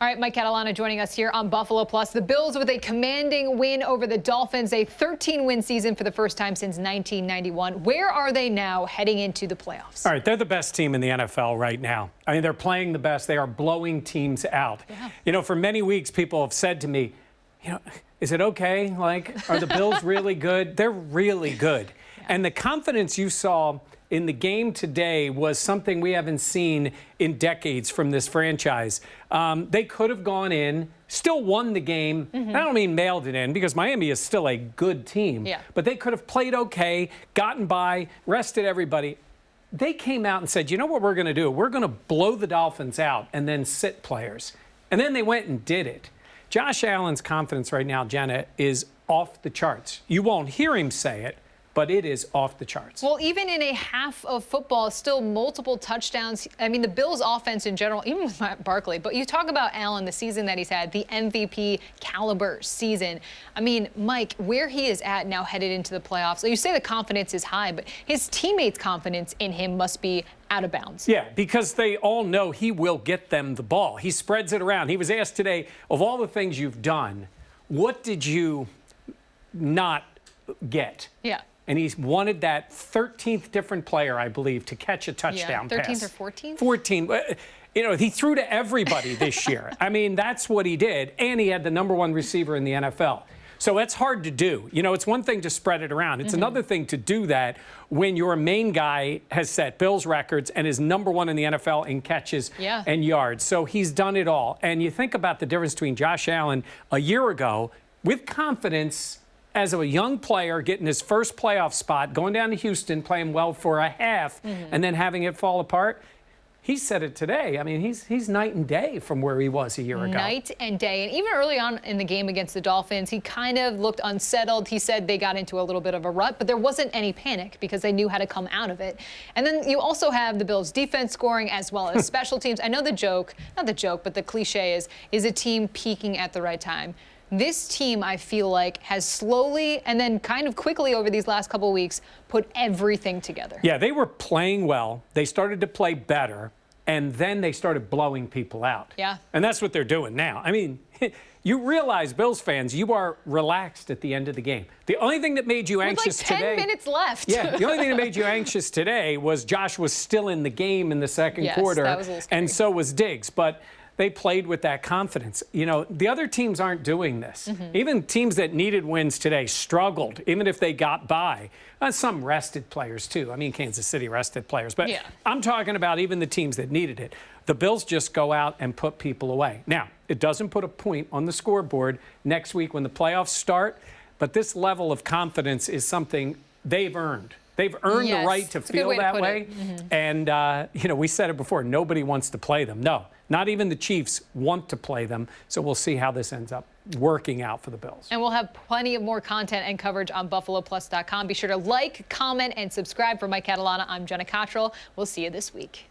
All right, Mike Catalana joining us here on Buffalo Plus. The Bills with a commanding win over the Dolphins, a 13-win season for the first time since 1991. Where are they now heading into the playoffs? All right, they're the best team in the NFL right now. I mean, they're playing the best. They are blowing teams out. Yeah. You know, for many weeks, people have said to me, you know, is it okay? Like, are the Bills really good? They're really good. Yeah. And the confidence you saw in the game today was something we haven't seen in decades from this franchise. They could have gone in, still won the game. I don't mean mailed it in, because Miami is still a good team. Yeah. But they could have played okay, gotten by, rested everybody. They came out and said, you know what we're going to do? We're going to blow the Dolphins out and then sit players. And then they went and did it. Josh Allen's confidence right now, Jenna, is off the charts. You won't hear him say it, but it is off the charts. Well, even in a half of football, still multiple touchdowns. I mean, the Bills' offense in general, even with Matt Barkley, but you talk about Allen, the season that he's had, the MVP caliber season. I mean, Mike, where he is at now headed into the playoffs, so you say the confidence is high, but his teammates' confidence in him must be out of bounds. Yeah, because they all know he will get them the ball. He spreads it around. He was asked today, of all the things you've done, what did you not get? Yeah. And he's wanted that 13th different player, I believe, to catch a touchdown pass. 13th or 14th? 14. You know, he threw to everybody this year. I mean, that's what he did. And he had the #1 receiver in the NFL. So that's hard to do. You know, it's one thing to spread it around. It's another thing to do that when your main guy has set Bills records and is #1 in the NFL in catches and yards. So he's done it all. And you think about the difference between Josh Allen a year ago with confidence as a young player, getting his first playoff spot, going down to Houston, playing well for a half, and then having it fall apart. He said it today. I mean, he's night and day from where he was a year ago. Night and day. And even early on in the game against the Dolphins, he kind of looked unsettled. He said they got into a little bit of a rut, but there wasn't any panic because they knew how to come out of it. And then you also have the Bills' defense scoring as well as special teams. I know the joke, not the joke, but the cliche is a team peaking at the right time. This team, I feel like, has slowly and then kind of quickly over these last couple of weeks put everything together. Yeah, they were playing well. They started to play better, and then they started blowing people out. Yeah. And that's what they're doing now. I mean, you realize, Bills fans, you are relaxed at the end of the game. The only thing that made you anxious today. With like 10 minutes left. Yeah, the only thing that made you anxious today was Josh was still in the game in the second quarter. That was a little scary. And so was Diggs. But they played with that confidence. You know, the other teams aren't doing this. Even teams that needed wins today struggled, even if they got by. Some rested players, too. I mean, Kansas City rested players. But I'm talking about even the teams that needed it. The Bills just go out and put people away. Now, it doesn't put a point on the scoreboard next week when the playoffs start, but this level of confidence is something they've earned. They've earned the right to feel that way. And, you know, we said it before, nobody wants to play them. No, not even the Chiefs want to play them. So we'll see how this ends up working out for the Bills. And we'll have plenty of more content and coverage on BuffaloPlus.com. Be sure to like, comment, and subscribe. For Mike Catalana, I'm Jenna Cottrell. We'll see you this week.